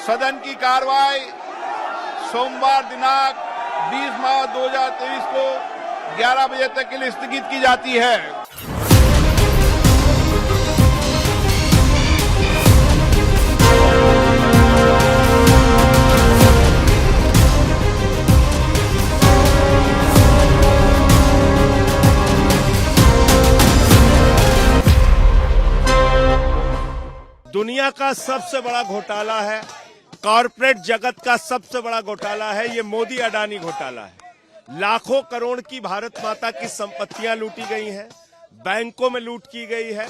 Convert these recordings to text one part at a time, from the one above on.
सदन की कार्रवाई सोमवार दिनांक 20 मार्च 2023 को 11 बजे तक के लिए स्थगित की जाती है। दुनिया का सबसे बड़ा घोटाला है, कॉरपोरेट जगत का सबसे बड़ा घोटाला है ये मोदी अडानी घोटाला है। लाखों करोड़ की भारत माता की संपत्तियां लूटी गई हैं, बैंकों में लूट की गई है,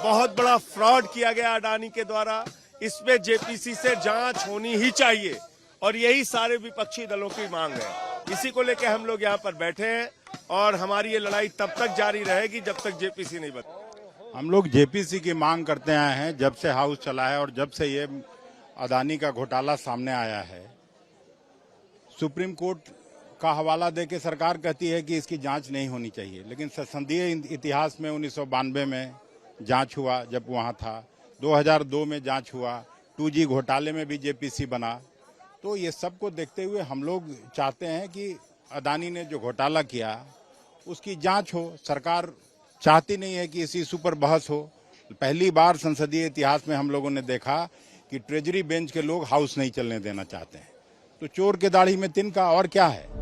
बहुत बड़ा फ्रॉड किया गया अडानी के द्वारा। इसमें जेपीसी से जांच होनी ही चाहिए और यही सारे विपक्षी दलों की मांग है। इसी को लेकर हम लोग यहाँ पर बैठे हैं और हमारी ये लड़ाई तब तक जारी रहेगी जब तक जेपीसी नहीं बनता। हम लोग जेपीसी की मांग करते आए हैं जब से हाउस चला है और जब से ये अडानी का घोटाला सामने आया है। सुप्रीम कोर्ट का हवाला देके सरकार कहती है कि इसकी जांच नहीं होनी चाहिए, लेकिन संसदीय इतिहास में 1992 में जांच हुआ जब वहां था, 2002 में जांच हुआ, 2G घोटाले में भी जेपीसी बना। तो ये सब को देखते हुए हम लोग चाहते हैं कि अडानी ने जो घोटाला किया उसकी जांच हो। सरकार चाहती नहीं है कि इस इशू पर बहस हो। पहली बार संसदीय इतिहास में हम लोगों ने देखा कि ट्रेजरी बेंच के लोग हाउस नहीं चलने देना चाहते हैं। तो चोर के दाढ़ी में तिनका और क्या है।